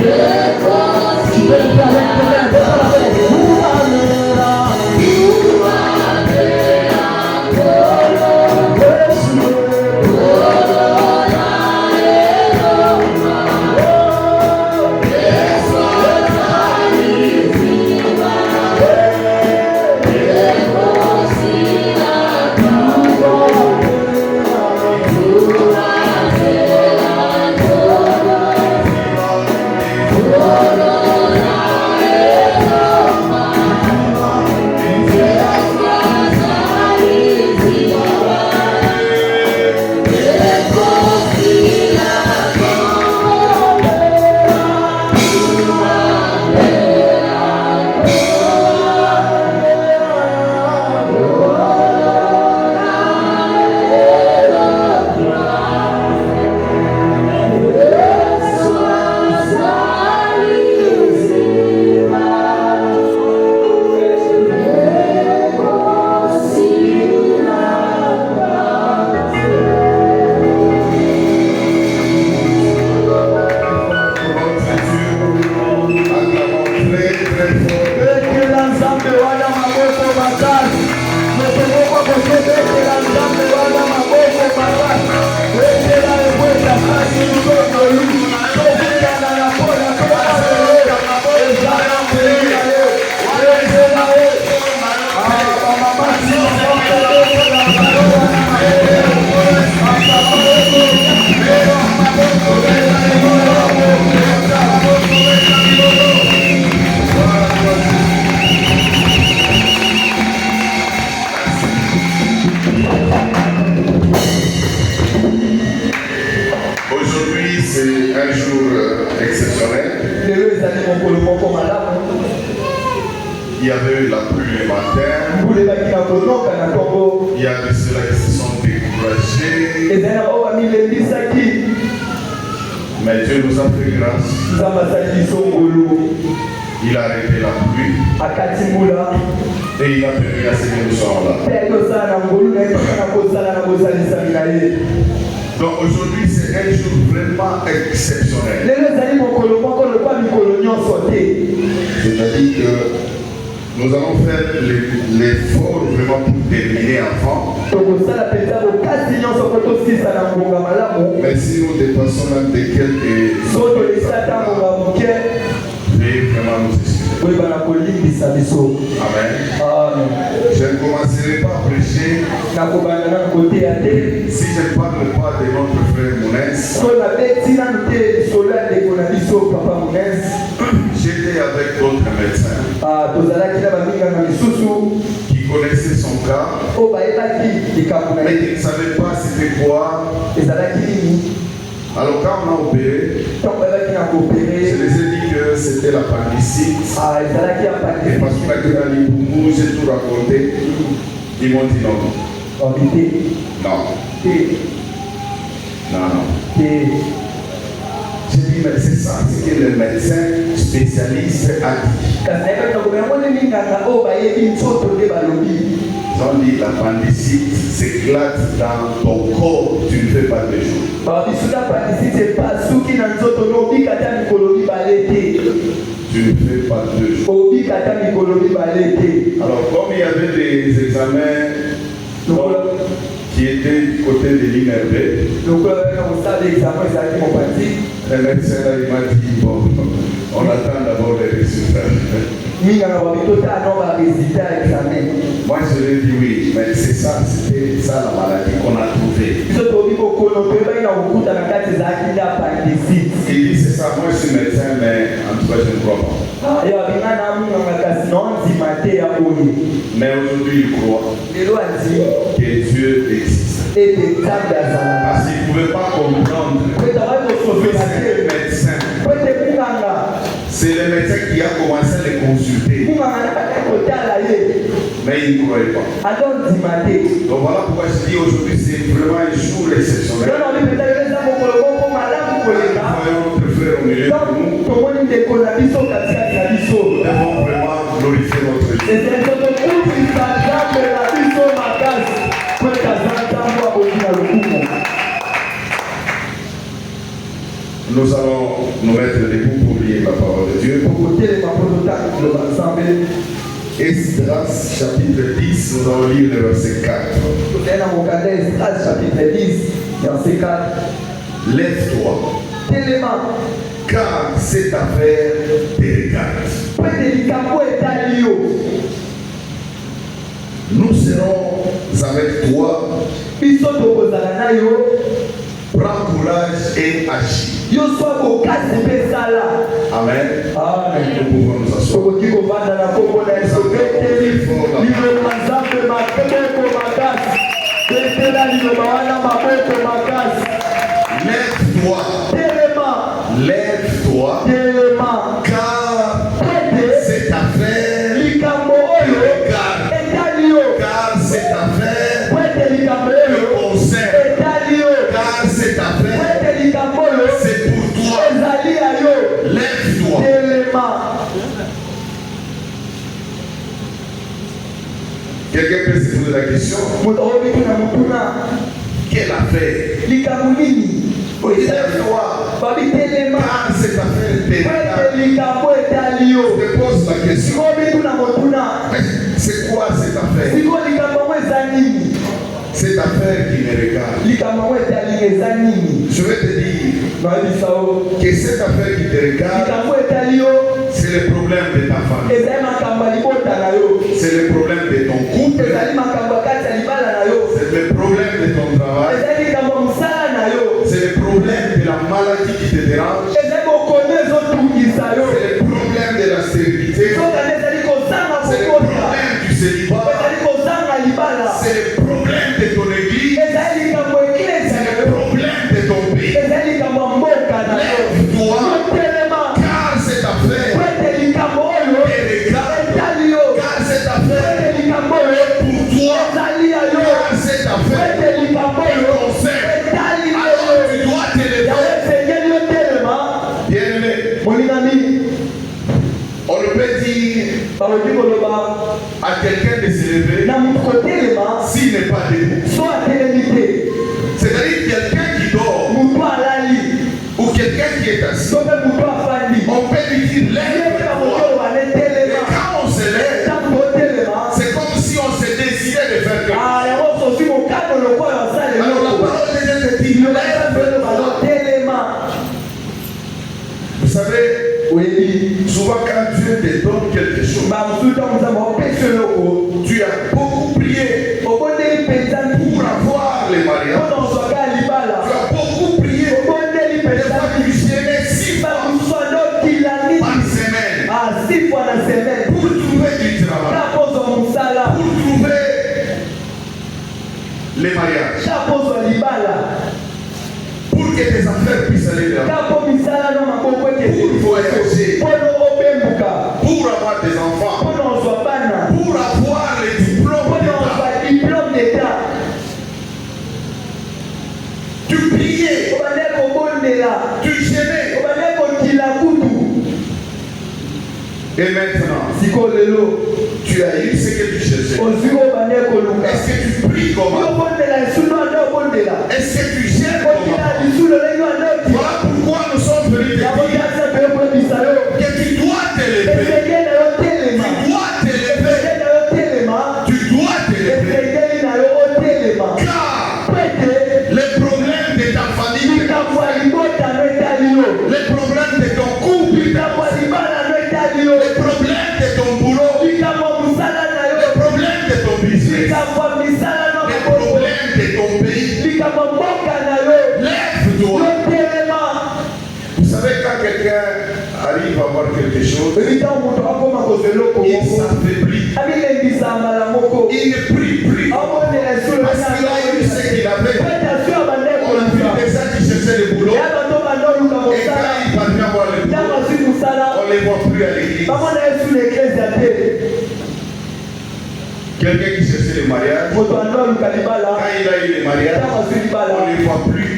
Tu peux le faire avec tes mains, fais-toi la paix. Aujourd'hui, c'est un jour exceptionnel. Il y avait eu la pluie le matin. Il y a de ceux-là qui se sont découragés. Mais Dieu nous a fait grâce. Il a arrêté la pluie. Et il a permis à ce que nous soyons là. Donc aujourd'hui, c'est un jour vraiment exceptionnel. C'est-à-dire que nous allons faire l'effort vraiment pour terminer avant. Mais si nous dépassons même de quelques veuillez vraiment nous excuser. Amen. Je ne commencerai pas à prêcher si je ne parle pas de notre frère Mounès. J'étais avec d'autres médecins qui connaissaient son cas, mais qui ne savaient pas c'était quoi. Alors quand on a opéré, je les ai dit que c'était l'appendicite. Et parce qu'on a dit à l'Iboumou, j'ai tout raconté. Ils m'ont dit non. Non. Non. J'ai dit, mais c'est ça, c'est que le médecin spécialiste a dit. Ils ont dit l'appendicite s'éclate dans ton corps, tu ne fais pas de jours. Tu ne fais pas de jours. Alors comme il y avait des examens qui étaient du côté de l'INRB, le médecin là, il m'a dit, bon, on attend d'abord les résultats. Moi je lui ai dit oui, mais c'est ça, c'était ça la maladie qu'on a trouvée. Il dit c'est ça, moi je suis médecin, mais en tout cas je ne crois pas. Mais aujourd'hui il croit que Dieu existe. Parce qu'il ne pouvait pas comprendre que c'est le médecin. C'est le médecin qui a commencé à les consulter. Mais il ne croyait pas. Donc voilà pourquoi je dis aujourd'hui c'est vraiment un jour exceptionnel. Voyons notre frère au milieu de nous. Nous devons vraiment glorifier notre Dieu. Nous allons nous mettre debout pour lire la parole de Dieu. Esdras chapitre 10, nous allons lire le verset 4. Lève-toi, car cette affaire te regarde. Nous serons avec toi. Prends courage et agis. Amen. Nous pouvons nous asseoir. Lève-toi. Lève-toi. Car cette affaire regarde. Car cette affaire te concerne. Car cette affaire c'est pour toi. Lève-toi. Quelqu'un peut se poser la question. Quelle affaire? Lève-toi. Car cette affaire te regarde. Je te pose la question. C'est quoi cette affaire? Cette affaire qui me regarde. Je vais te dire que cette affaire qui te regarde, c'est le problème de ta famille. C'est le problème de ton couple. C'est le problème de ton travail. C'est le problème de la maladie qui te dérange. C'est le problème de la stérilité. C'est le problème du célibat. C'est le problème de ton église. C'est le problème de ton pays. Lève-toi, car cette affaire te regarde. Car cette affaire est pour toi. Car cette affaire te concerne. Alors tu dois te lever. Bien-aimé, on ne peut dire à quelqu'un de se lever s'il n'est pas debout. C'est-à-dire quelqu'un qui dort ou quelqu'un qui est assis, on peut lui dire lève-toi. Et quand on se lève, c'est comme si on se décidait de faire quelque chose. Alors la parole de Dieu te dit lève-toi. Vous savez, souvent quand Dieu te donne quelque chose, tu as beaucoup prié pour avoir les mariages. Tu as beaucoup prié pour que tu gênais 6 fois par semaine pour trouver du travail, pour trouver les mariages, pour que tes affaires puissent aller de l'avant, pour voyager, pour avoir des enfants, pour avoir les diplômes d'État. Tu priais, tu gênais. Et maintenant, tu as eu ce que tu cherchais. Est-ce que tu pries comment? Est-ce que tu gênes comment? Voilà pourquoi nous sommes venus te dire que tu dois te lever. Tu dois te lever. Tu dois te lever. Car les problèmes de ta famille, les problèmes de ton couple, les problèmes de ton boulot, les problèmes de ton business, les problèmes de ton pays, lève-toi. Vous savez, quand quelqu'un arrive à voir quelque chose, il s'affaiblit. Il ne prie plus parce qu'il a eu ce qu'il avait. On a vu des gens qui cherchaient le boulot. Et quand il parvient à voir le boulot, on ne les voit plus à l'église. Quelqu'un qui cherchait le mariage, quand il a eu le mariage, on ne les voit plus.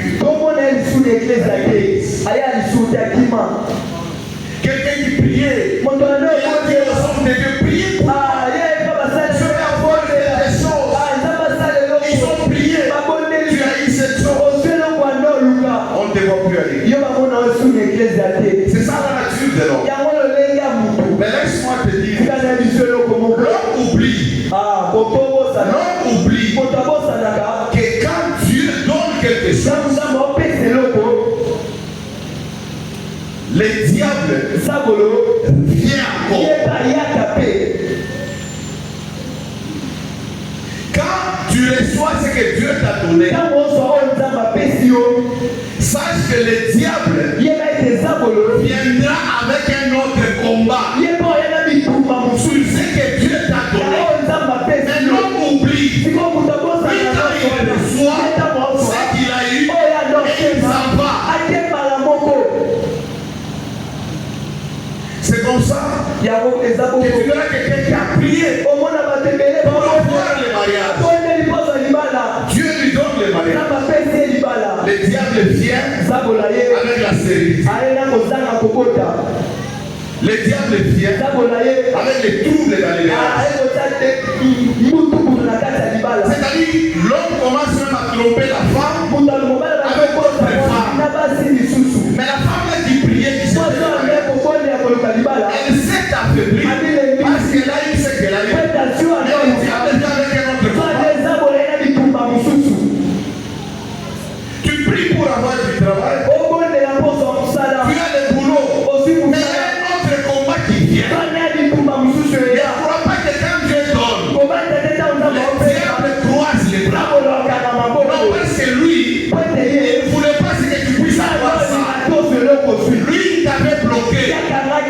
Quelqu'un qui priait, il a dit aux hommes de Dieu, priez pour moi. Je vais avoir des choses. Ils ont prié. Tu as eu cette chose. On ne te voit plus à l'église. C'est ça la nature de l'homme. Mais laisse-moi te dire, l'homme oublie. L'homme oublie que quand Dieu donne quelque chose, le diable vient encore. Quand tu reçois ce que Dieu t'a donné, sache que le diable viendra avec un autre combat sur ce que Dieu t'a donné. Mais l'homme oublie. Puis quand il reçoit ce qu'il a eu, et il s'en va. C'est comme ça que tu verras quelqu'un qui a prié pour avoir le mariage. Dieu lui donne le mariage. Le diable vient avec la stérilité. Le diable vient avec les troubles dans les ménages. C'est-à-dire, l'homme commence même à tromper la femme avec d'autres femmes. Mais la femme qui priait, qui s'est elle s'est affaiblie parce qu'elle a eu ce qu'elle a eu. Mais le diable vient avec un autre combat. Tu pries pour avoir du travail. Tu as le boulot. Mais il y a un autre combat qui vient. Ne crois pas que quand Dieu donne, le diable croise les bras. Non, parce que lui, il ne voulait pas que tu puisses avoir ça. Lui, il t'avait bloqué.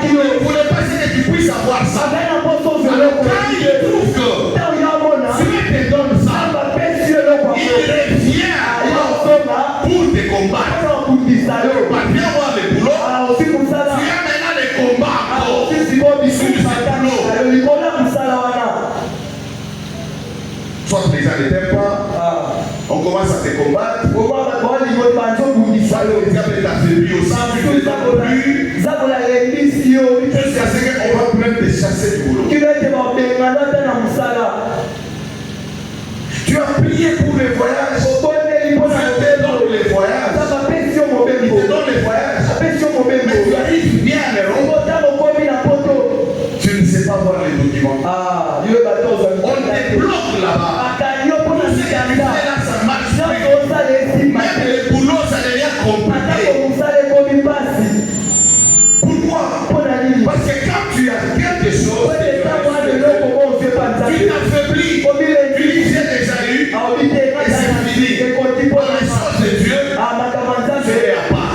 Il ne voulait pas que tu puisses avoir ça. Alors quand il trouve que Dieu te donne ça, il revient pour te combattre. Viens voir le boulot. Tu as maintenant les combats encore. Soit les gens ne t'aiment pas, on commence à te combattre. Le diable est affaibli aussi. Tu ne t'en plus. Jusqu'à ce qu'on va même te chasser du boulot. Tu as prié pour les voyages. Dieu te donne les voyages. Il te donne les voyages. Mais tu arrives bien à l'Europe. Tu ne sais pas voir les documents. On te bloque là-bas. Tout ce qui est là, ça marche plus. Même le boulot, ça devient compliqué. Pourquoi? Parce que quand tu as quelque chose, tu t'affaiblis. Tu dis j'ai déjà eu et c'est fini. Pour les choses de Dieu, tu es à part.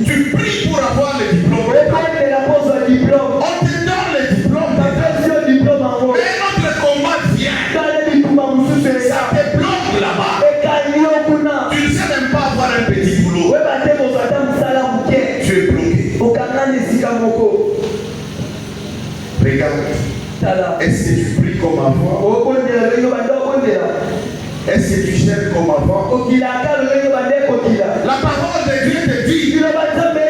Tu pries pour avoir le diplôme. On te donne le diplôme. Mais notre combat vient. Ça te bloque là-bas. Tu ne sais même pas avoir un petit boulot. Tu es bloqué. Regarde. Est-ce que tu pries comme avant? Est-ce que tu cherches comme avant? La parole de Dieu te dit que tu dois t'élever.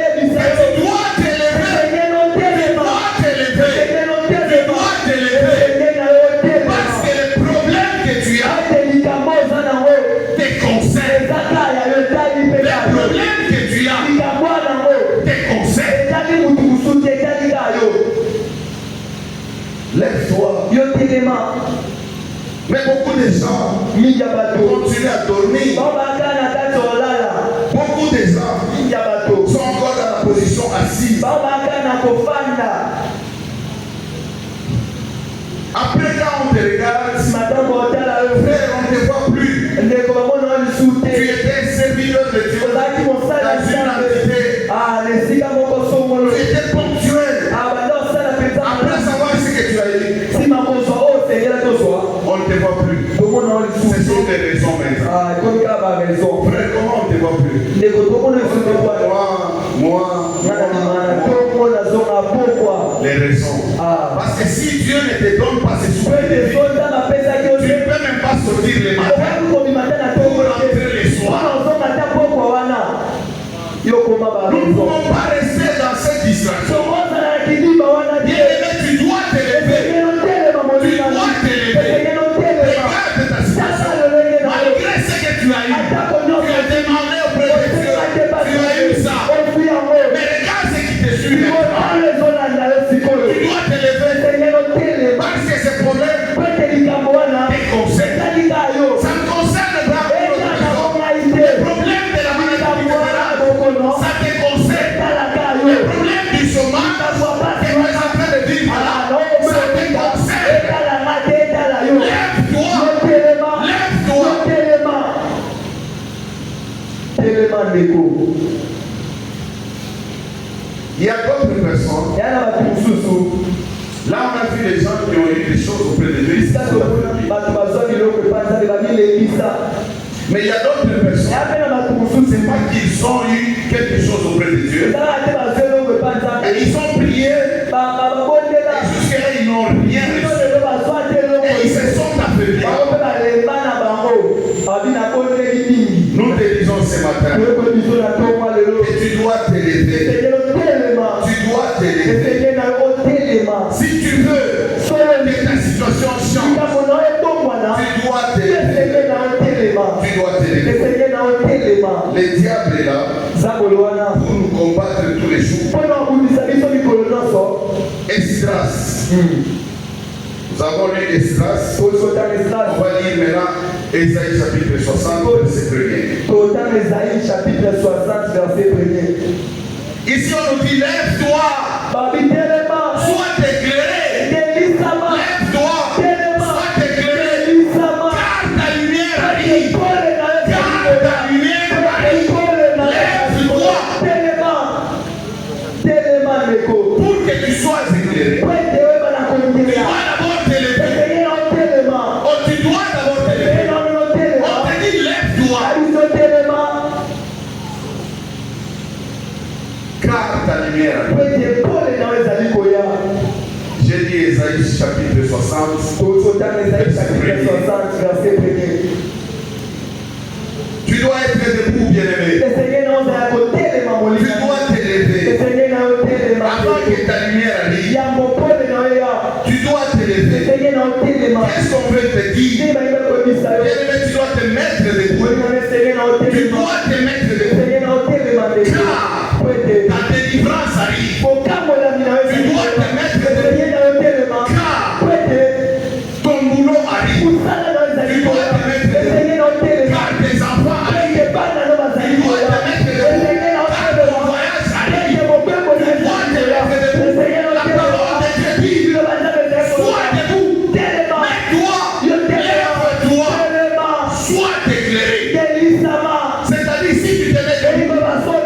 Parce que le problème que tu as te concerne. Le problème que tu as te concerne. Lève-toi. Mais beaucoup de gens continuent à dormir. Beaucoup de gens sont encore dans la position assise. Après, quand on te regarde, frère, on ne te voit plus. Tu étais serviteur de Dieu dans une entité. Tu étais ponctuel. Après savoir ce que tu as eu, on ne te voit plus. Ce sont des raisons maintenant. Frère, comment on ne te voit plus? Moi. Les raisons. Parce que si Dieu ne te donne pas ces souhaits, tu ne peux même pas sortir les matins pour rentrer les soirs. Nous ne pouvons pas rester dans cette distraction. Bien-aimé, tu dois t'élever. Tu dois t'élever. Regarde ta situation. Malgré ce que tu as eu, tu as demandé auprès de Dieu. Tu as eu ça. suis maintenant. Tu dois te lever. Parce que ce problème te concerne. Ça me concerne pas. Le problème de la maladie terminale, ça te concerne. Le problème du chômage que tu es en train de vivre là, ça te concerne. Lève-toi. Il y a d'autres personnes. Là, on a vu les gens qui ont eu des choses auprès de Dieu. Mais il y a d'autres personnes. Ce n'est pas qu'ils ont eu quelque chose auprès de Dieu. Et ils ont prié. Et jusqu'à-là, ils n'ont rien reçu. Et ils se sont affaiblis. Nous te disons ce matin. Et tu dois te lever. Tu dois te lever. Si tu veux que ta situation change, tu dois te lever. Tu dois te lever. Le diable est là pour nous combattre tous les jours. Esdras. Nous avons lu Esdras. On va lire maintenant Ésaïe chapitre 60, verset 1er. Ici on nous dit lève-toi. Sois éclairé. Lève-toi. Sois éclairé. Car ta lumière arrive. Car ta lumière arrive. Lève-toi. Pour que tu sois éclairé. Tu dois d'abord te lever. Oh, tu dois d'abord te lever. On te dit lève-toi. Car ta lumière arrive. J'ai dit Ésaïe chapitre 60, verset 1er. Tu dois être debout, bien-aimé. Tu dois te lever. Avant que ta lumière arrive, tu dois te lever. Qu'est-ce qu'on veut te dire? Bien-aimé, tu dois te mettre debout. Tu dois te mettre debout. Car ta délivrance arrive. Tu dois te mettre debout. Car ton boulot arrive. Tu dois te mettre debout. Car tes enfants arrivent. Tu dois te mettre debout. Car ton voyage arrive. Tu dois te mettre debout. La parole de Dieu dit, sois debout. Mets-toi. Lève-toi. Sois éclairé. C'est-à-dire, si tu te mets debout,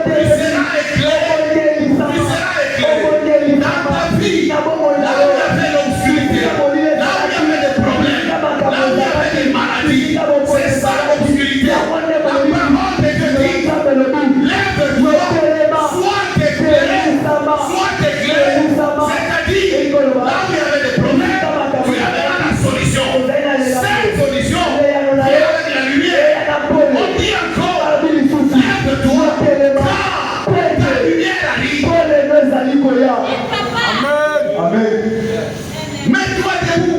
tu seras éclairé. Tu seras éclairé. Dans ta vie, là où il y avait l'obscurité, là où il y avait des problèmes, là où il y avait des maladies, c'est ça l'obscurité. La parole de Dieu dit, lève-toi, sois éclairé. Sois éclairé. C'est-à-dire, là où il y avait des problèmes, tu avais la solution. Cette solution, qui est avec la lumière. On dit encore, lève-toi, car ta lumière arrive. Amen. Mets-toi debout.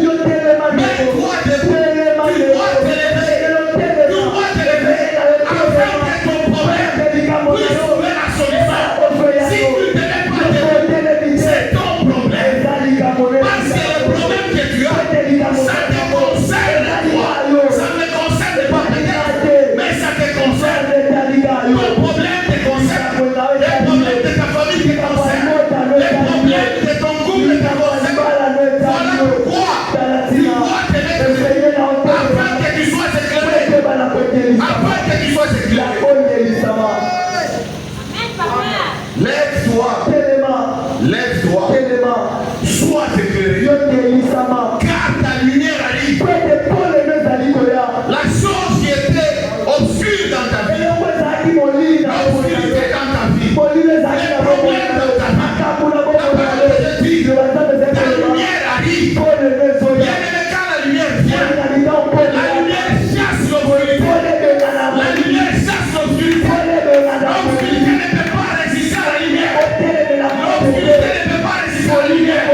Mets-toi debout. Tu dois te lever. Tu dois te lever afin que ton problème puisse trouver la solution. Si tu ne te mets pas debout, c'est ton problème. Parce que le problème que tu as, ça te concerne toi. Ça ne me concerne pas peut-être, mais ça te concerne. Ton problème te concerne. Les problèmes de ta famille te concernent. Les problèmes de ton couple te concernent. Voilà pourquoi tu dois te mettre debout afin que tu sois éclairé. Afin que tu sois éclairé. Lève-toi. Lève-toi. Sois éclairé. Car ta lumière arrive. La chose qui était obscure dans ta vie, l'obscurité dans ta vie, les problèmes dans ta vie, la parole de Dieu dit, ta lumière arrive. Bien-aimé, quand la lumière vient, la lumière chasse l'obscurité. La lumière chasse l'obscurité. L'obscurité ne peut pas résister à la lumière. L'obscurité ne peut pas résister à la lumière.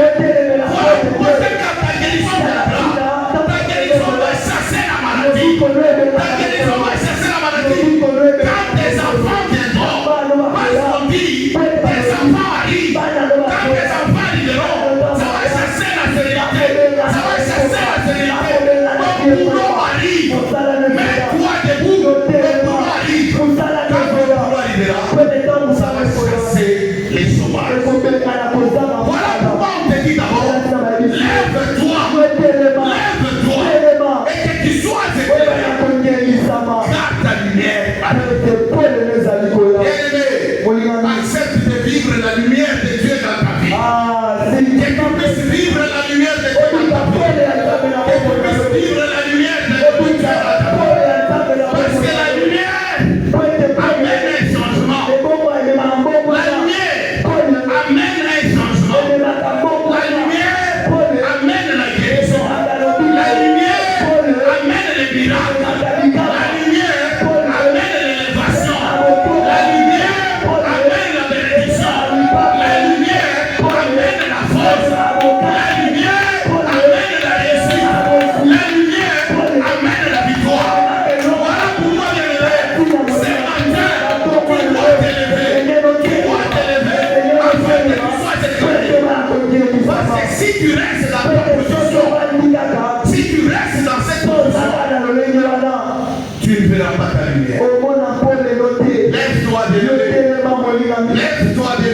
Voilà pourquoi c'est quand ta guérison viendra. Ta guérison va chasser la maladie. Ta guérison va chasser la maladie. Quand tes enfants viendront, parce qu'on dit, tes enfants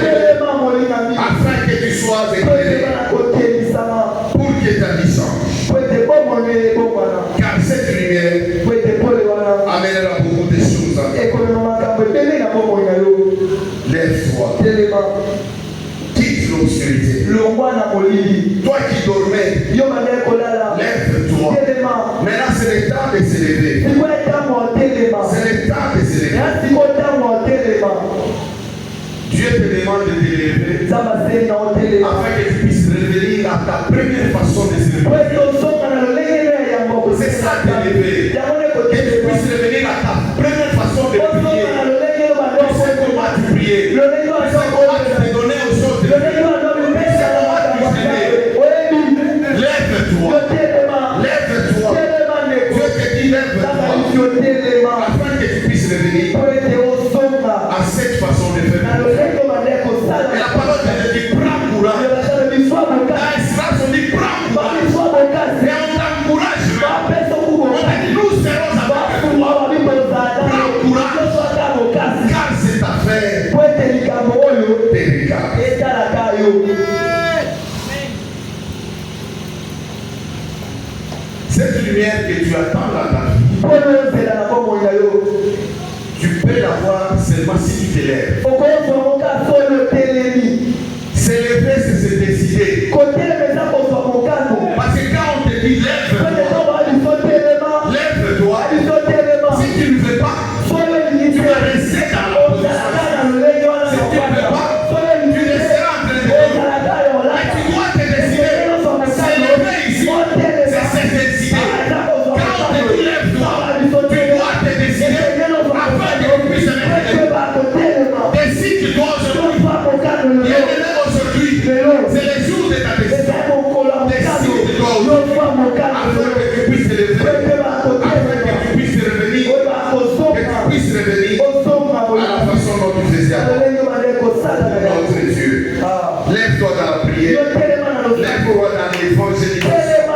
bien-aimé, afin que tu sois éclairé pour que ta vie change. Car cette lumière amènera beaucoup de choses à toi. Lève-toi. Quitte l'obscurité. Toi qui dormais, lève-toi. Maintenant, c'est le temps de se lever. C'est le temps de se lever. Dieu te demande de te lever afin que tu puisses revenir à ta première façon de se lever. C'est ça te lever. Que tu puisses revenir à ta première façon de prier. Tu sais comment tu prier. Tu sais comment tu te donner aux choses de Dieu. Tu sais comment tu t'aimer. Lève-toi. Lève-toi. Dieu te dit lève-toi. Afin que tu puisses revenir à cette façon de faire. Et la parole de Dieu dit prends courage. Dans l'Islam, on dit prends courage. Et on t'encourage. On dit nous serons avec toi. Prends courage. Car cette affaire te regarde. Cette lumière que tu attends dans ta vie, tu peux l'avoir seulement si tu te lèves. Se lever, c'est se décider. Parce que quand on te dit lève-toi, lève-toi. Si tu ne veux pas, tu vas rester dans la position. Si tu ne veux pas, tu resteras en train de vivre. Mais tu dois te décider. Se lever ici, c'est se décider. Quand on te dit lève-toi, tu dois te décider afin que tu puisses te lever. Décide-toi aujourd'hui. Bien-aimé aujourd'hui, c'est le jour de ta décision. Décide-toi aujourd'hui afin que tu puisses te lever, afin que tu puisses revenir, que tu puisses revenir à la façon dont tu faisais avant. Notre Dieu, lève-toi dans la prière, lève-toi dans l'évangélisation,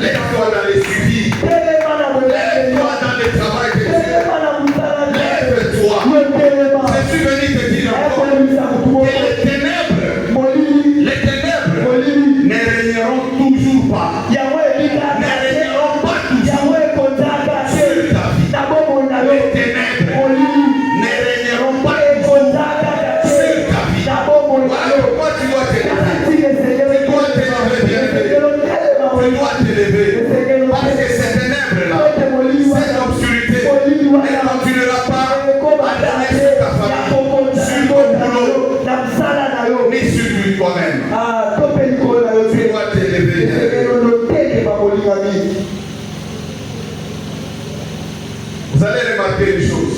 lève-toi dans les suivis, lève-toi dans le travail de Dieu, lève-toi. Je suis venu te dire encore que les ténèbres ne régneront toujours pas. Ne régneront pas toujours sur ta vie. Les ténèbres ne régneront pas toujours sur ta vie. Voilà pourquoi tu dois te lever. Tu dois te lever, bien-aimé. Tu dois te lever. Parce que ces ténèbres-là, cette obscurité, ne continuera pas à donner sur ta famille, sur ton boulot, ni sur toi-même. Tu dois te lever, bien-aimé. Vous allez remarquer une chose.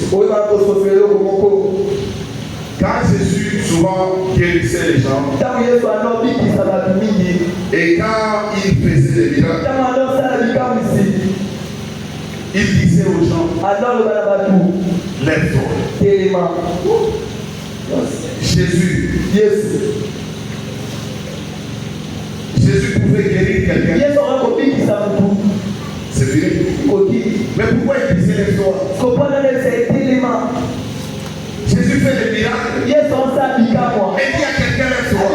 Quand Jésus souvent guérissait les gens, et quand il faisait des miracles, il disait aux gens, lève-toi. Jésus pouvait guérir quelqu'un. C'est fini. Mais pourquoi il disait lève-toi? Jésus fait des miracles. Et dit à quelqu'un lève-toi.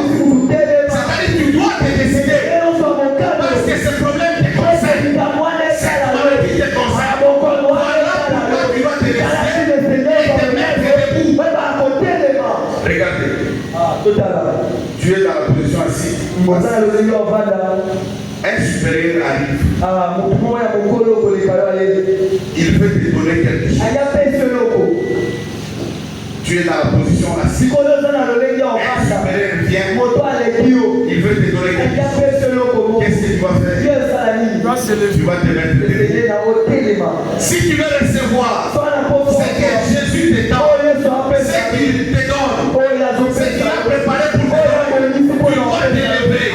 C'est-à-dire que tu dois te décider. Parce que ce problème te concerne. Cette maladie te concerne. Voilà pourquoi tu dois te décider et te mettre debout. Regardez. Tu es dans la position assise. Un supérieur arrive. Il veut te donner quelque chose. Tu es dans la position assise. Un supérieur vient. Il veut te donner quelque chose. Qu'est-ce que tu vas faire? Tu vas te mettre debout. Si tu veux recevoir ce que Jésus te donne, ce qu'il te donne, ce qu'il a préparé pour toi, tu dois te lever.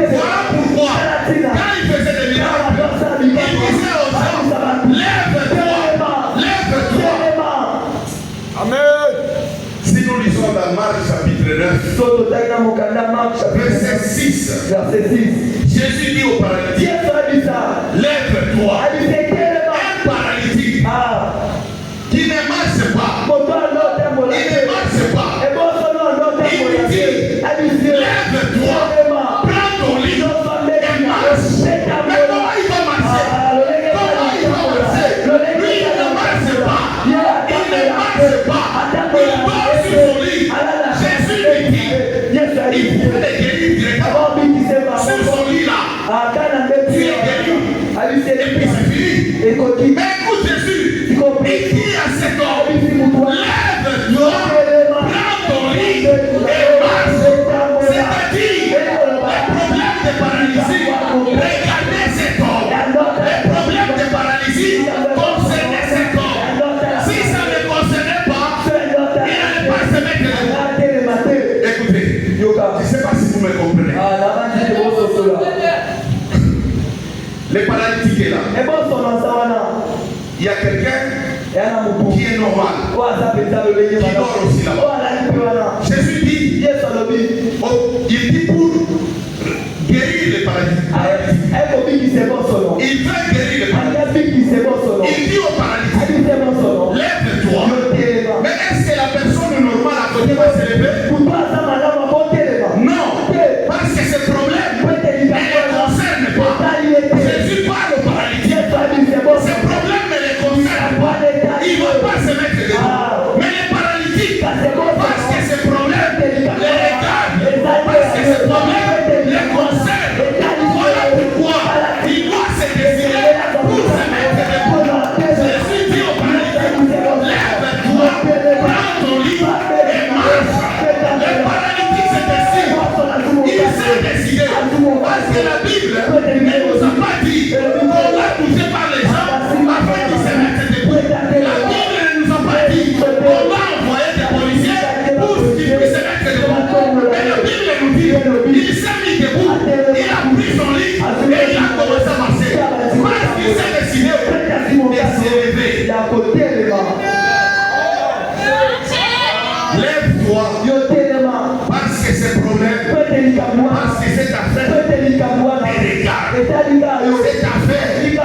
Voilà pourquoi, quand il faisait des miracles, il disait aux gens, lève-toi, lève-toi. Amen. Si nous lisons dans Marc chapitre 9, verset 6, Jésus dit au paralytique, lève-toi. Un paralytique qui ne marche pas. Il ne marche pas. Il lui dit, lève-toi, prends ton lit et marche. Mais comment il va marcher? Comment il va marcher? Lui, il ne marche pas. Il ne marche pas. Il dort sur son lit. Jésus lui dit, il faut les guérir directement. Sur son lit là, tu es guéri. Et puis c'est fini. Mais écoute Jésus, il dit à cet homme, lève-toi, prends ton lit et marche. C'est-à-dire, les problèmes de paralysie, regardez cet homme. Les problèmes de paralysie concernaient cet homme. Si ça ne concernait pas, il n'allait pas se mettre debout. Écoutez, je ne sais pas si vous me comprenez. Les paralytiques là. Il y a quelqu'un qui est normal, qui dort aussi là-bas. Jésus dit, il dit pour guérir les paralytiques. Il veut guérir les paralytiques. Il dit aux paralytiques, lève-toi. Mais est-ce que la personne normale à côté va se lever? Non, parce que ce problème ne les concerne pas. Jésus parle aux paralytiques. Ce problème ne les concerne pas. Ils ne vont pas se mettre debout. Mais les paralytiques, parce que ce problème les regarde, parce que ce problème les concerne. Voilà pourquoi il doit se décider pour se mettre debout. Jésus dit aux paralytiques, lève-toi, prends ton lit et marche. Les paralytiques se décident. Ils se décident. Parce que la Bible ne nous a pas dit qu'on l'a touché par les gens afin qu'ils se mettent debout. La Bible ne nous a pas dit qu'on l'a envoyé des policiers pour qu'ils puissent se mettre debout. Mais la Bible nous dit qu'il s'est mis debout, il a pris son lit et il a commencé à marcher. Parce qu'il s'est décidé de se lever. Lève-toi parce que ce problème, parce que cette affaire te regarde. Cette affaire te concerne. Il n'y a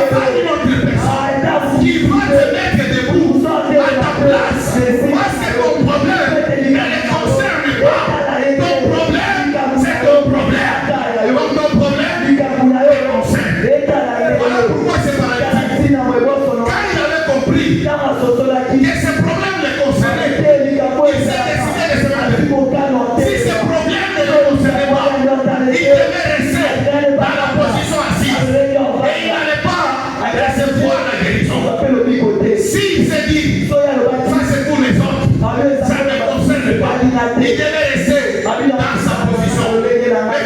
pas une autre personne qui va te mettre debout à ta place. Parce que ton problème ne les concerne pas. Ton problème, c'est ton problème. Donc ton problème te concerne. Voilà pourquoi c'est paralytique. Quand il avait compris que ce problème le concernait, il s'est décidé de se mettre debout. Si ce problème ne le concernait pas, il devait rester dans la position assise. Et il n'allait pas recevoir la guérison. S'il s'est dit, ça c'est pour les autres, ça ne concerne pas, il devait rester dans sa position. Mais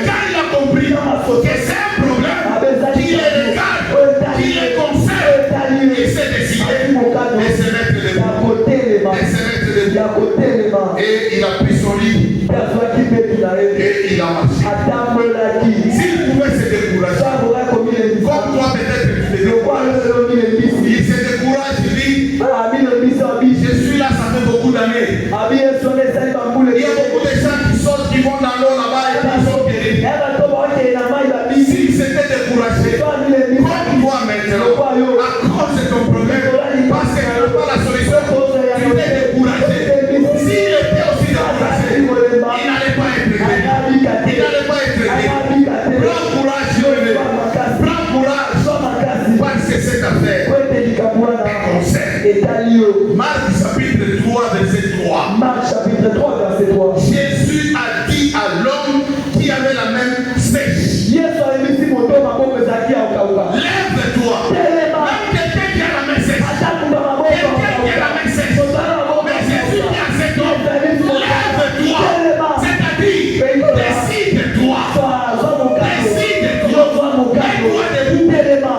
quand il a compris que c'est un problème qui les regarde, qui les concerne, il s'est décidé de se mettre debout. Et il a pris son lit et il a marché. S'il pouvait se décourager, comme toi peut-être tu te décourages, il se décourage, il dit, je suis là, ça fait beaucoup d'années. Il y a beaucoup de gens qui sortent, qui vont dans l'eau là-bas et qui sont guéris. S'il s'était découragé, comme toi maintenant, à cause de ton problème, parce que tu n'as pas la solution, tu t'es découragé. S'il était aussi découragé, il n'allait pas être guéri. Il n'allait pas être guéri. Prends courage, prends courage, parce que cette affaire concerne. Marc chapitre 3, verset 3. Jésus a dit à l'homme qui avait la main sèche, lève-toi. Même quelqu'un qui a la main sèche. Quelqu'un qui a la main sèche. Mais Jésus dit à cet homme, lève-toi. C'est-à-dire, décide-toi. Décide-toi. Mets-toi debout.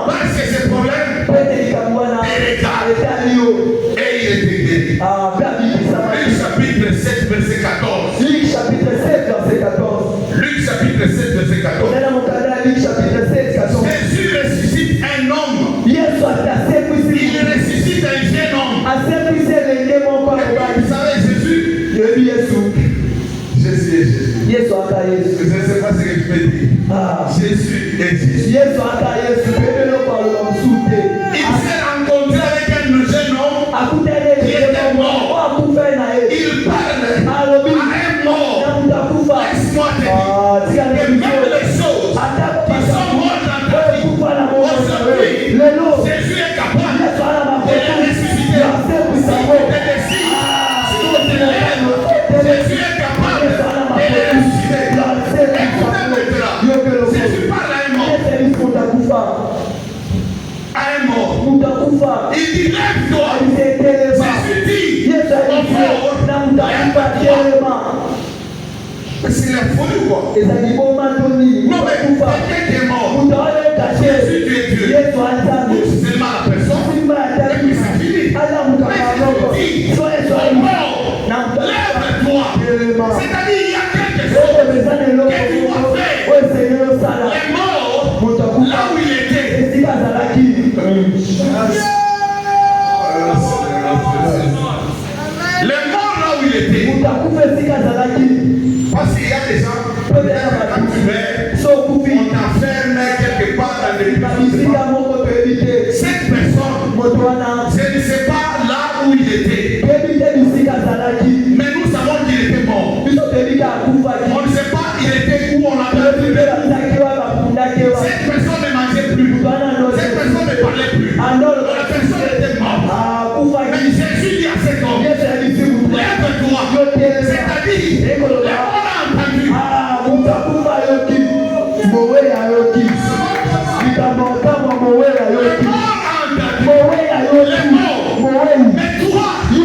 Parce que ce problème te regarde. Et il était guéri. Luc chapitre 7, verset 14. Luc chapitre 7, verset 14. Jésus ressuscite un homme. Il ressuscite un jeune homme. Vous savez, Jésus est Jésus. Je ne sais pas ce que je peux dire. Jésus est Jésus. Il s'est rencontré avec un jeune homme qui était mort. Il parle à un mort. Laisse-moi te dire que même les choses qui sont mortes dans ta vie, aujourd'hui, Jésus est capable de les ressusciter. Si tu te décides, si tu te lèves, Jésus est capable de les ressusciter. Écoutez maintenant, Jésus parle à un mort. À un mort. Il dit lève-toi. Jésus dit au mort, lève-toi. Mais c'est la folie ou quoi? Non mais quelqu'un qui est mort, Jésus tu es Dieu. C'est seulement la personne. Et puis c'est fini. Mais Jésus dit au mort, lève-toi. C'est-à-dire il y a quelque chose que tu dois faire. Les morts, là où il était. Les morts là où il était. Parce qu'il y a des gens, quand tu meurs, on t'enferme quelque part dans des prisons. Cette personne, je ne sais pas là où il était. Mais nous savons qu'il était mort. On ne sait pas il était où on l'a trouvé. Cette personne ne mangeait plus. Cette personne ne parlait plus. La personne était morte. Mais Jésus dit à cet homme, lève-toi. C'est-à-dire, on a entendu. Mais toi, je ne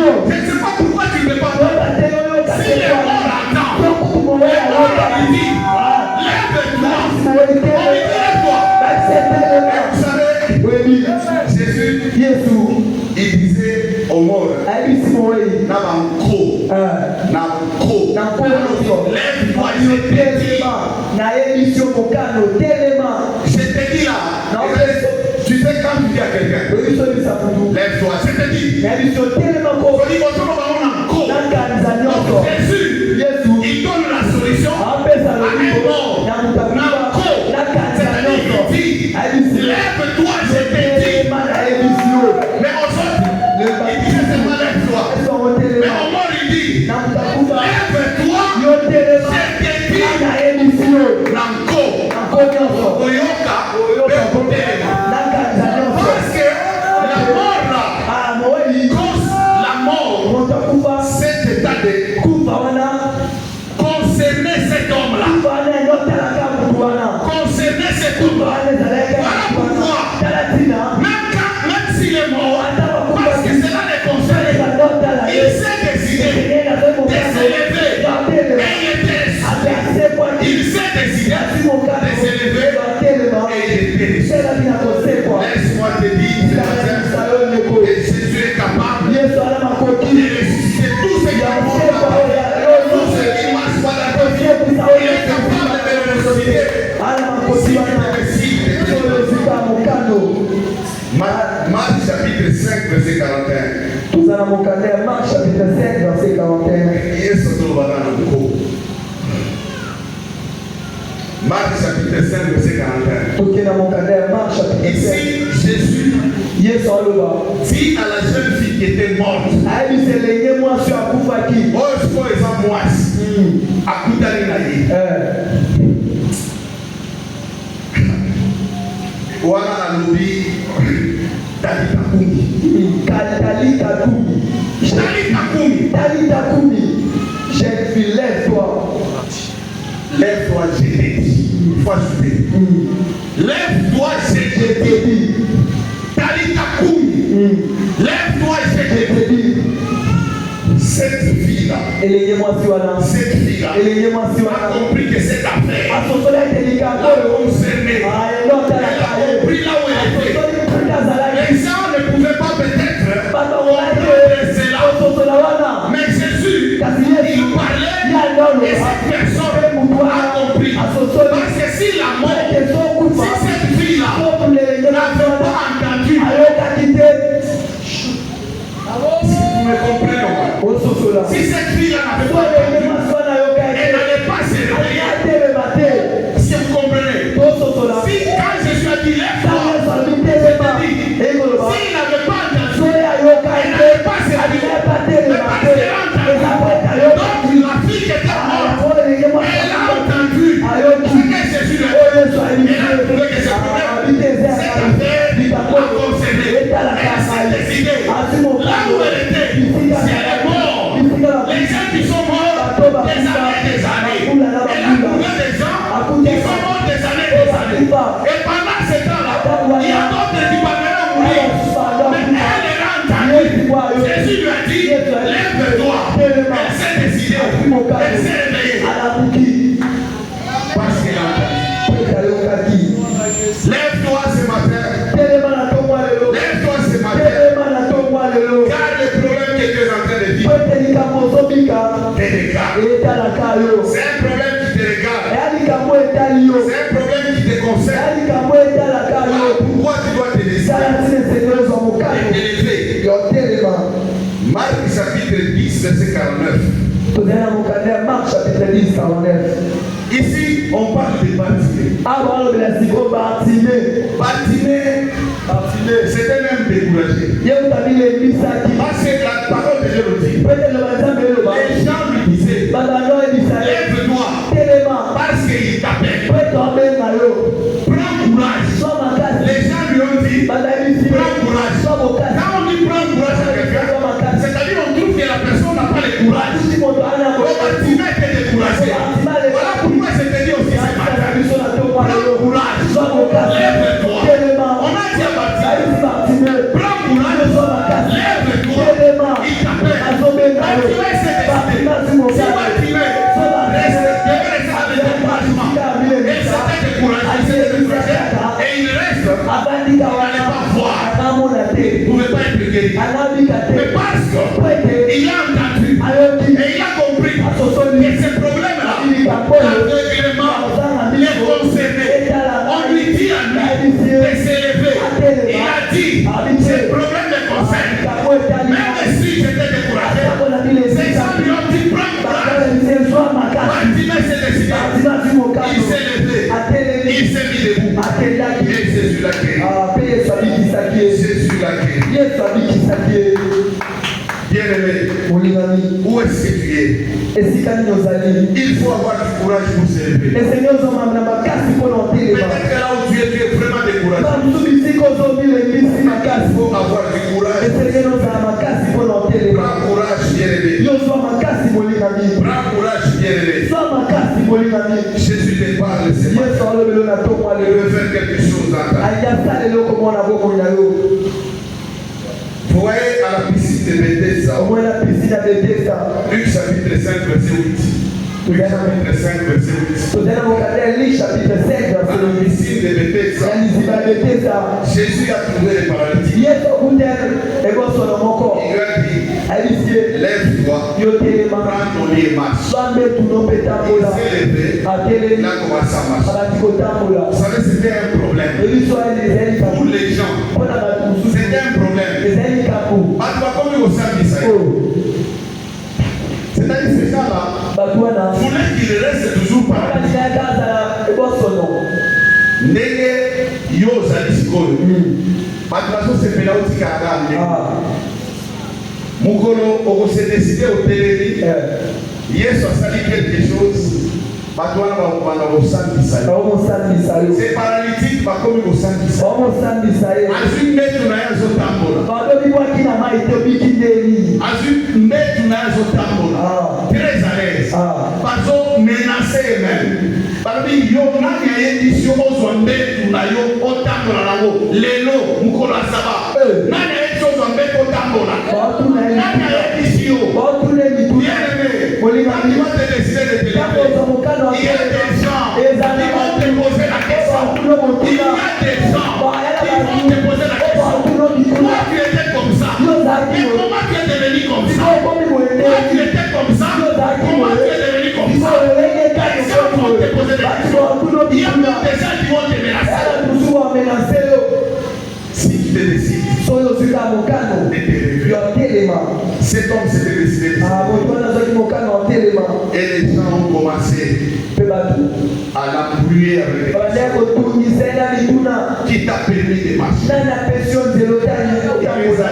sais pas pourquoi tu ne peux pas. Si les morts attendent, les morts lui disent, lève-toi. On lui dit lève-toi. Vous savez, Jésus, il disait aux morts, lève-toi, je te dis là, tu sais quand tu dis à quelqu'un, lève-toi, je te dis, Jésus, il donne la solution à un mort. C'est-à-dire qu'il dit, lève-toi, je te dis. Mais aux autres, il dit seulement lève-toi. Mais au mort, il dit, lève-toi, je te dis. Parce que la mort là, cause la mort, cet état de concerner cet homme là, concerner cet homme là. Voilà pourquoi, même s'il est mort, parce que cela ne concerne, il s'est décidé de s'élever. Il s'est décidé de s'élever et de périr. Laisse-moi te dire, que Jésus est capable de ressusciter tous ceux qui ont tous ceux qui marchent par la vie. Il est capable de les ressusciter. Si tu te décides. Marc chapitre 5, verset 41. Marc chapitre 5, verset 41. Marc chapitre 5, verset 41. Ici, Jésus dit à la jeune fille qui était morte, oh, je crois qu'ils ont moi. À Koutali, voilà la lobby. Talita Kumi. Jeune fille, lève-toi. Lève-toi, je t'ai dit. Il faut ajouter. Lève-toi, je t'ai dit. Talita Kumi. Lève-toi, je t'ai dit. Cette fille-là, cette fille-là a compris que cette affaire l'a concernée. Elle a compris là où elle était. Les gens ne pouvaient pas peut-être comprendre cela. Mais Jésus, il parlait et cette personne a compris. Parce que si la mort, si cette fille-là n'avait pas entendu, si vous me comprenez, si cette fille-là n'avait pas entendu, elle n'allait pas se réveiller. Si vous comprenez, si quand Jésus a dit lève-toi, C'est un problème qui te regarde. C'est un problème qui te concerne. Alors pourquoi tu dois te laisser élever? Marc chapitre 10, verset 49. Ici, on parle de Bartimée. C'était même découragé. Parce que la parole de Dieu le dit. Les gens lui disaient, lève-toi. Parce qu'il t'appelle. Prends courage. Les gens lui ont dit, prends courage. Quand on dit prends courage à quelqu'un, c'est-à-dire on trouve que la personne n'a pas le courage. Bartimée était découragé. Voilà pourquoi je te dis aussi ce matin. Prends courage. Lève-toi. On a dit à Bartimée, prends courage. Lève-toi. Il t'appelle. Bartimée s'est décidé. Si Bartimée devait rester avec découragement, et s'était découragé, et il reste, il n'allait pas voir. Il ne pouvait pas être guéri. Mais parce qu'il a entendu et il a compris que ce problème-là, l'aveuglement, les concernés, on lui dit à lui de s'élever. Il a dit, ce problème me concerne. Même si j'étais découragé, ces gens lui ont dit, prends courage. Bartimée s'est décidé. Il s'est levé. Il s'est mis debout. Et Jésus l'a guéri. Jésus l'a guéri. Bien-aimé, où est-ce que tu es? Il faut avoir du courage pour s'élever. Peut-être que là où tu es vraiment découragé. Il faut avoir du courage. Prends courage, bien-aimé. Prends courage, bien-aimé. Jésus te parle, c'est pas. Il veut faire quelque chose dans ta vie. Vous voyez à la piscine de Bethesda. Luc chapitre 5, verset 8. Luc chapitre 5, verset 8. À la piscine de Bethesda, Jésus a trouvé les paralytiques. Il lui a dit, lève-toi, prends ton lit et marche. Il s'est levé, il a commencé à marcher. Vous savez, c'était un problème. Pour les gens, c'était un problème. C'est-à-dire ces gens-là voulaient qu'il reste toujours paralytique. Ndenge yo ozali sikoyo bato bazosepela otikaka ndenge mokolo okosedeside oteleli Yesu asali quelque chose bato wana bakobanda kosambisa yo. C'est paralytique bakomi kosambisa azwi mbetu na ye azotambola très à l'aise bazomenase ye même balobi yo nani ayebisi yo ozwa mbetu na yo otambola nango lelo mokolo ya saba nani ayebisi ozwa mbetu otambola nani ayebisi yo bien-aimé quand tu vas te décider de te lever il y a des gens qui vont te poser la question. Il y a des gens qui vont te poser la question. Pourquoi tu étais comme ça? Et comment tu es devenu comme ça? Pourquoi tu étais comme ça? Comment tu es devenu comme ça? Les gens vont te poser des questions. Il y a même des gens qui vont te menacer. Si tu te décides de te lever, cet homme s'est décidé. Et les gens ont commencé à l'appuyer avec qui t'a permis de marcher.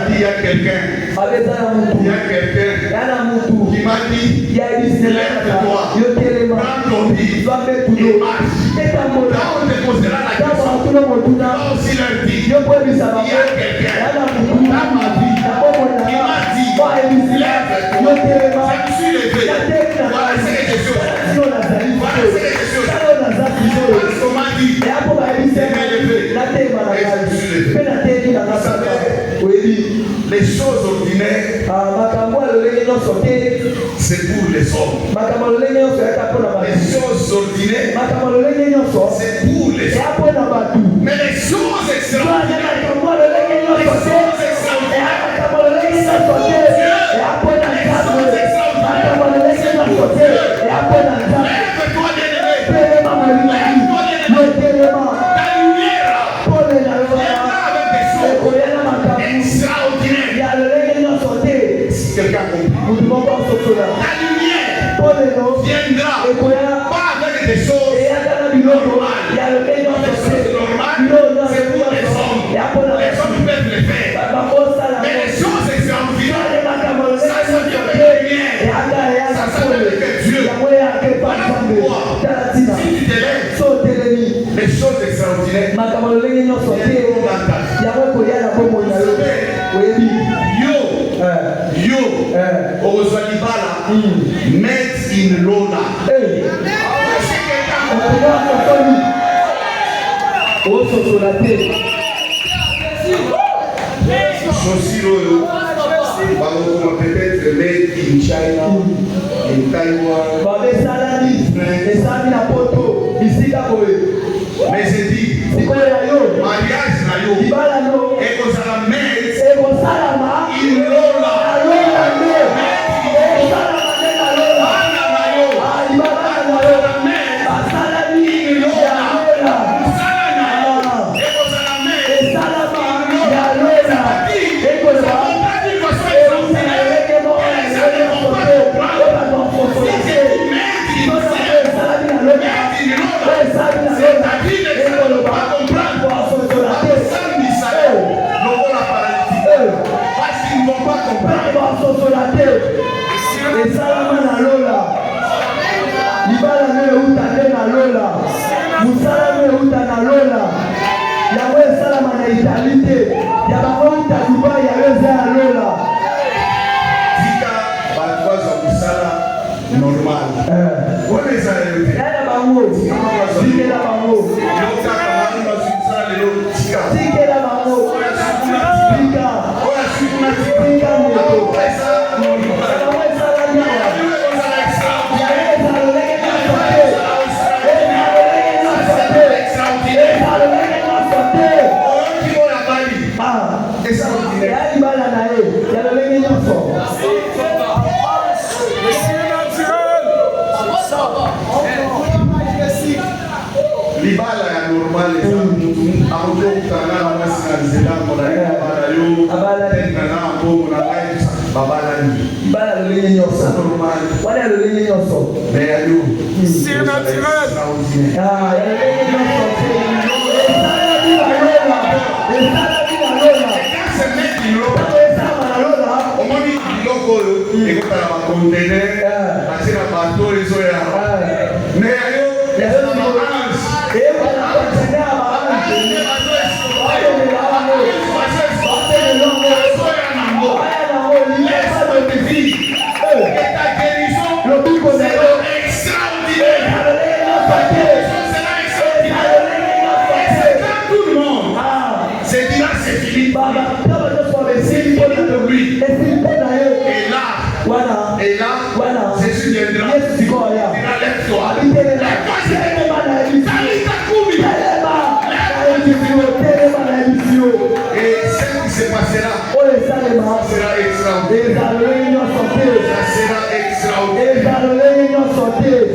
Il y a quelqu'un qui m'a dit lève-toi, prends ton lit et marche. Quand on te posera la question, tu vas aussi leur dire il y a quelqu'un dans ma vie qui m'a dit lève-toi. Je me suis levé. Voilà ce que je suis. Parce qu'on m'a dit de me lever. Et je me suis levé. Vous savez, les choses ordinaires, c'est pour les hommes. Les choses ordinaires, c'est pour les hommes. Mais les choses extraordinaires, c'est pour Dieu. viendra pas avec des choses normales. Les choses normales, c'est pour les hommes. Les hommes peuvent les faire. Mais les choses extraordinaires, ça vient avec la lumière. Ça s'appelle que Dieu. Voilà pourquoi, si tu te lèves, les choses extraordinaires viendront dans ta vie. Yo, Ozalibala, made in Lola. Peut-être made in China, in Taiwan. Mais j'ai dit, mariage na yo, et vous allez mettre in Lola.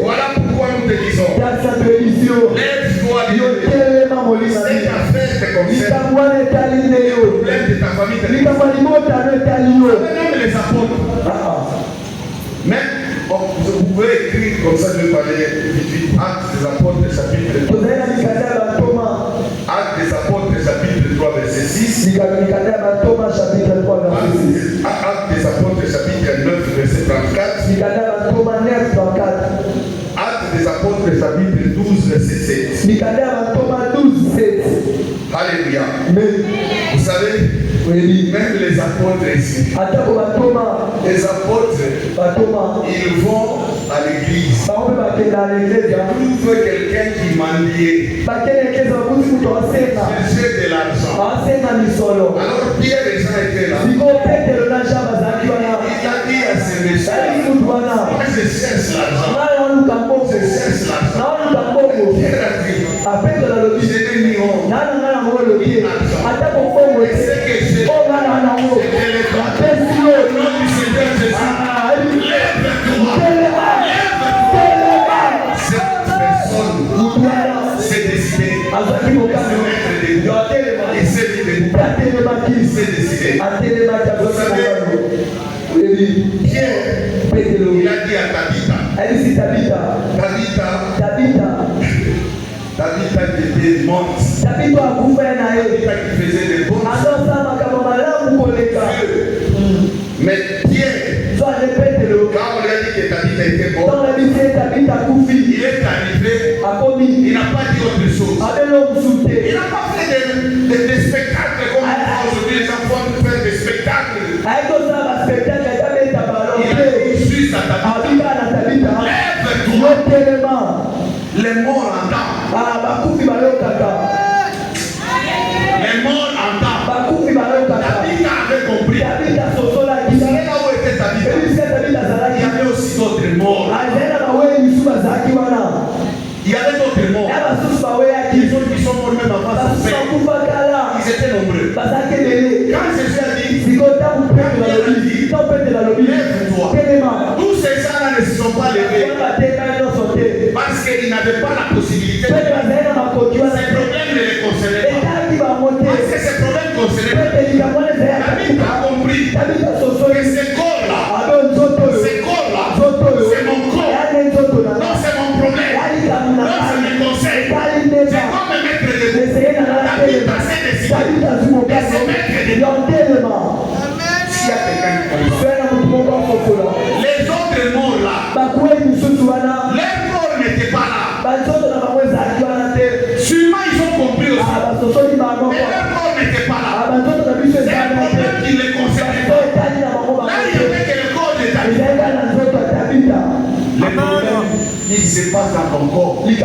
Voilà pourquoi nous te disons, lève-toi, cette affaire te concerne, le problème de ta famille te concerne. Même les apôtres. Mais vous pouvez écrire comme ça, je vais parler vite vite. Actes des apôtres, chapitre 3. Actes des apôtres, chapitre 3, verset 6. Actes des apôtres, chapitre 9, verset 34. Actes des apôtres, chapitre 12, verset 7. Alléluia. Vous savez, même les apôtres ici, les apôtres, ils vont à l'église. Ils trouvent quelqu'un qui mendiait, cherchait de l'argent. Alors Pierre et Jean étaient là. Il a dit à ces messieurs, moi je cherche l'argent. Je cherche l'argent. Pierre a dit, je n'ai ni honte. Et ce que j'ai, je te le dois. Au nom du Seigneur Jésus, lève-toi. Cette personne s'est décidée de se mettre debout. Il s'est mis debout. Il s'est décidé. Vous savez, Pierre Il a dit à Tabitha. Tabitha qui était morte. Tabitha qui faisait des bonnes choses. Mais Pierre, quand on lui a dit que Tabitha était morte, il est arrivé, il n'a pas dit autre chose. Il n'a pas fait des spectacles comme aujourd'hui, les enfants font des spectacles. Il a dit juste à Tabitha, lève-toi. Les morts entendent. Les morts entendent. Tabitha avait compris. Vous savez là où était Tabitha? Il y avait aussi d'autres morts. Il y avait d'autres morts. Les autres qui sont morts même avant son père. Ils étaient nombreux. Quand Jésus a dit, lève-toi. Tous ces gens-là ne se sont pas levés. Parce qu'ils n'avaient pas la possibilité. Ces problèmes ne les concernaient pas. Parce que ces problèmes concernaient pas. David a compris que ces corps-là, c'est mon corps. Non, c'est mon problème. Non, ça me concerne. C'est comme me mettre debout. David a ses décisions. Et se mettre debout. S'il y a quelqu'un qui comprend. Les autres morts là, les morts n'étaient pas là. Sûrement ils ont compris aussi. Mais les morts n'étaient pas là. C'est un problème qui les concernait pas. Là il y avait que le corps de Tabitha. Les problèmes qui se passent dans ton corps les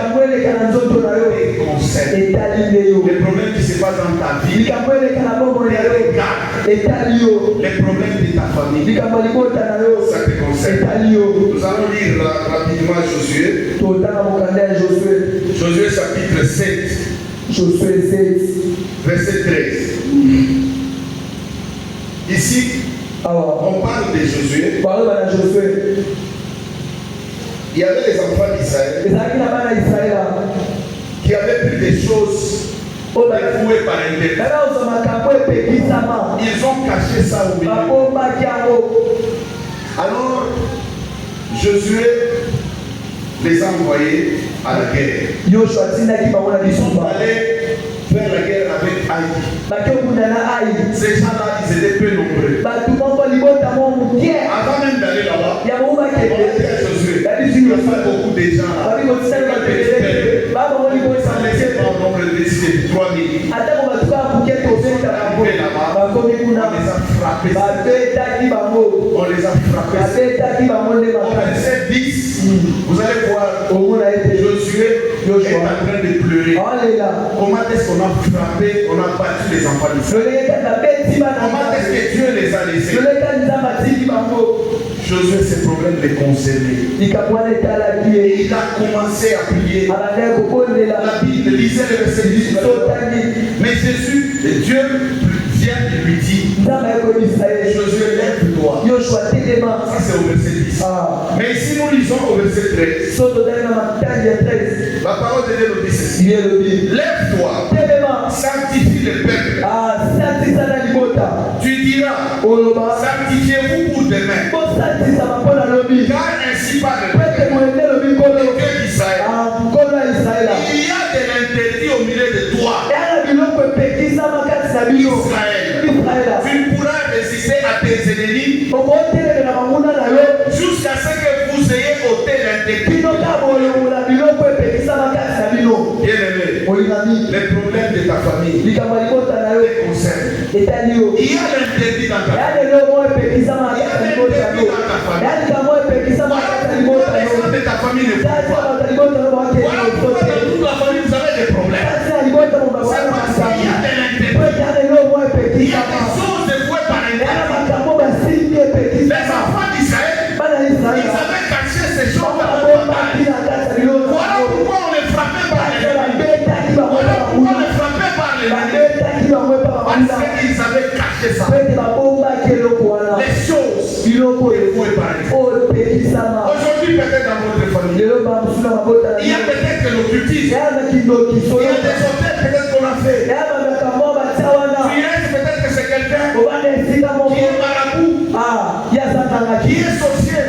concernent. Les problèmes qui se passent dans ta vie les problèmes de ta famille ça te concerne. Nous allons lire rapidement Josué. Josué chapitre 7 verset 13. Ici on parle de Josué. Il y avait les enfants d'Israël qui avaient pris des choses dévouées par un démon. Ils ont caché ça au milieu. Alors, Josué les a envoyés à la guerre. Ils sont allés faire la guerre avec Haï. Ces gens-là, ils étaient peu nombreux. Avant même d'aller là-bas, on a dit à Josué, il y a pas beaucoup de gens là. Ça laissait pas un nombre de 3000. On les a frappés. Au verset 10, vous allez voir, Josué est en train de pleurer. Comment est-ce qu'on a frappé, on a battu les enfants d'Israël? Comment est-ce que Dieu les a laissés? Josué, ces problèmes les concernaient. Et il a commencé à prier. La Bible disait le verset 10. Mais Jésus, Dieu vient et lui dit, Josué, lève-toi. Ça c'est au verset 10. Mais ici nous lisons au verset 13. La parole de Dieu nous dit ceci. Lève-toi, sanctifie le peuple. Tu diras, sanctifiez-vous pour demain. Car ainsi parle le Dieu d'Israël. Il y a de l'interdit au milieu de toi. Israël. Tu ne pourras résister à tes ennemis jusqu'à ce que vous ayez ôté l'interdit. Bien-aimé, les problèmes de ta famille te concernent. Il y a l'interdit dans ta famille. Il y a l'interdit dans ta famille. Voilà, les gens de ta famille ne font pas. Voilà pourquoi dans toute la famille vous avez des problèmes. C'est parce qu'il y a de l'interdit. Il y a des choses de fouet par interdit. Les enfants d'Israël, ils avaient caché ces choses dans leur bataille. Voilà pourquoi on les frappait par les ennemis. Voilà pourquoi on les frappait par les ennemis. Parce qu'ils avaient caché ça. Les choses de fouet par interdit. Aujourd'hui, peut-être dans votre famille, il y a peut-être l'occultisme. Il y a des hôtels peut-être qu'on a fait. Tu es connaissent peut-être que c'est quelqu'un qui est marabout, qui est sorcier.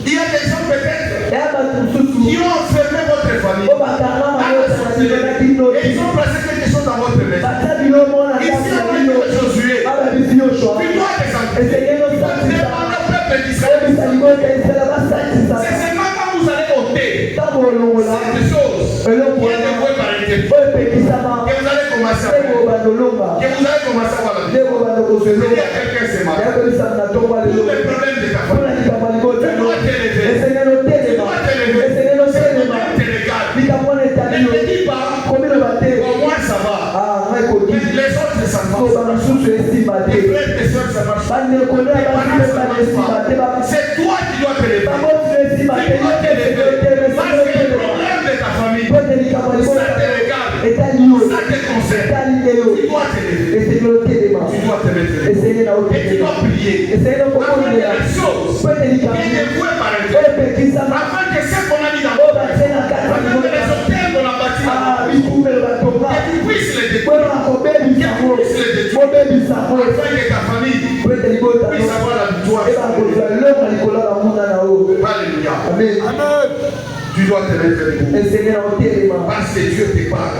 Il y a des gens peut-être qui ont enfermé votre famille. Et ils ont placé quelque chose dans votre maison. Ici, on va dire Josué. Tu dois descendre. Demande au peuple d'Israël. C'est seulement quand vous allez ôter cette chose qui est dévouée par l'interprète que vous allez commencer à faire. Que vous allez commencer à voir la vie. Je dis à quelqu'un ce matin, tous les problèmes de ta famille, tu dois t'élever. Tu dois t'élever. C'est Dieu te regarde. Ne te dis pas, au moins ça va. Mais les autres, ça ne marche pas. Les frères et sœurs, ça ne marche pas. Les parents, ça ne marche pas. C'est toi qui dois t'élever. Tu dois t'élever. Parce que le problème de ta famille, ça te regarde. Ça te concerne. Tu dois t'élever. Tu dois te mettre. Et tu dois prier. Afin que les choses qui est dévouée par Dieu, afin que ce qu'on a mis dans notre afin que les hôtels qu'on a bâtis que tu puisses les détruire. Afin que ta famille puisse avoir la victoire. Alléluia. Amen. Tu dois te mettre debout. Parce que Dieu te parle.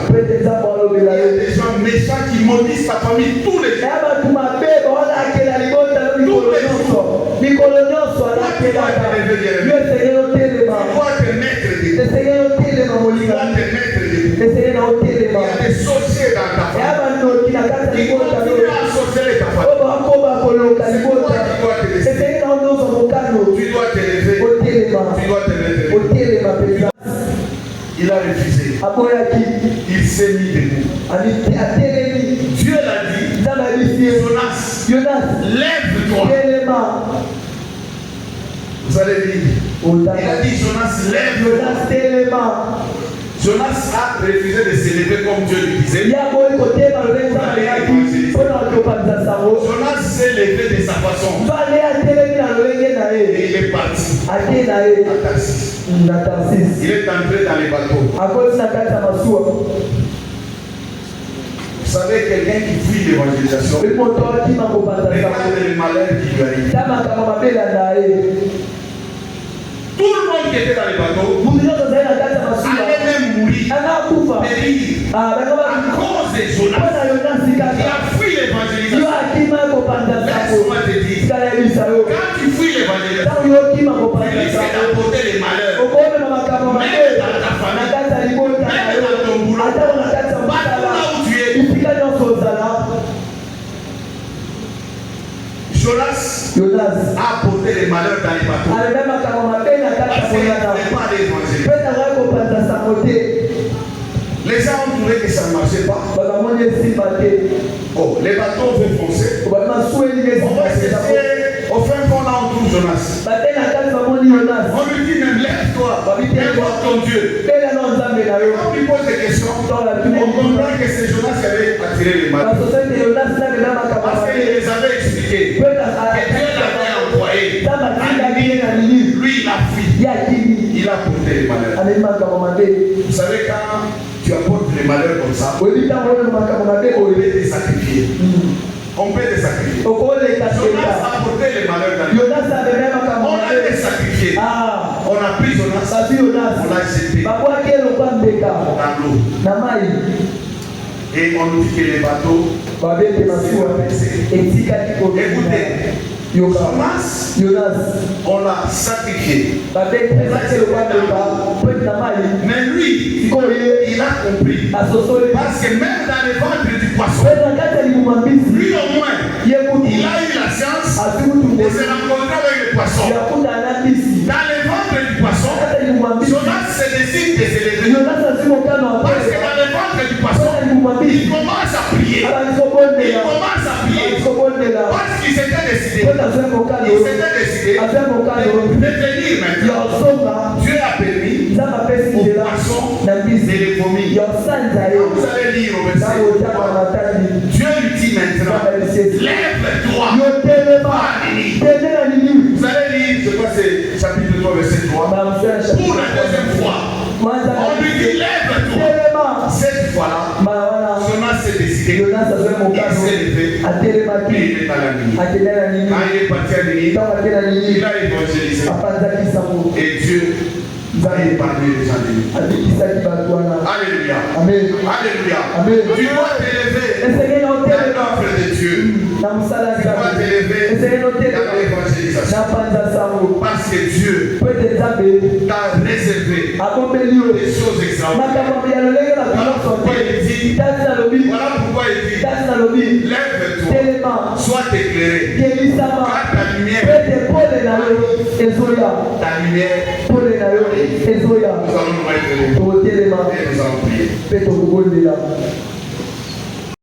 Il y a des gens méchants qui maudissent ta famille tous les jours. Tu dois te mettre debout. Il y a des sorciers dans ta famille qui continuent à sorceler ta famille. C'est toi qui dois te laisser. Tu dois te lever. Tu dois te mettre debout. Il a refusé. Il s'est mis debout. Dieu l'a dit. Jonas, lève-toi. Vous allez lire. Il a dit Jonas, lève-toi. Jonas a refusé de se lever comme Dieu lui disait. Jonas s'est levé de sa façon. Et il est parti à Tarsis. Il est entré dans les bateaux. Vous savez, quelqu'un qui fuit l'évangélisation, regarde le malheur qui lui arrive. Tout le monde qui était dans les bateaux allait même mourir, périr à cause de Jonas qui a fui l'évangélisation. Laisse-moi te dire, quand tu fuis l'évangélisation, tu risques d'apporter les malheurs, même dans ta famille, même dans ton boulot, partout là où tu es. Jonas a apporté les malheurs dans les bateaux. Parce qu'il n'est pas d'évangile. Les gens ont trouvé que ça ne marchait pas. Oh, les bateaux veulent foncer. On va essayer. Au fin fond, là, on trouve Jonas. On lui dit même, lève-toi. Invoque ton Dieu. Quand on lui pose des questions, on comprend que c'est Jonas qui avait attiré les malheurs. Parce qu'il les avait expliqué. Que Dieu l'avait envoyé. Lui, il a fui. Il a porté les malheurs. Vous savez, quand tu apportes les malheurs comme ça, on peut te sacrifier. On peut te sacrifier. Jonas a porté les malheurs dans les malheurs. On a été sacrifié. On a pris Jonas. On l'a jeté dans l'eau. Et on nous dit que les bateaux écoutez, Jonas, on l'a sacrifié. Mais lui, il a compris. Parce que même dans le ventre du poisson, lui au moins, il a eu la chance de se rencontrer avec le poisson. Dans le ventre du poisson, Jonas se décide de se lever. Parce que dans le ventre du poisson, il commence à prier. Parce qu'il s'était décidé. Il s'était décidé de venir maintenant. Dieu a permis au poisson de les vomir. Vous allez lire au verset 3. Dieu lui dit maintenant, lève-toi. Vous allez lire, je crois que c'est chapitre 3, verset 3. Pour la deuxième fois, on lui dit lève-toi. Cette fois-là, Jonas s'est décidé. Il s'est Puis il est à la nuit. Quand il est parti à la nuit, il a évangélisé. Et Dieu va épargner les gens de lui. Alléluia. Alléluia. Tu dois t'élever dans l'œuvre de Dieu. Tu dois t'élever dans l'évangélisation. Parce que Dieu t'a réservé des choses extraordinaires. Voilà pourquoi il dit lève-toi, sois éclairé, car ta lumière, nous allons nous mettre et nous allons prier.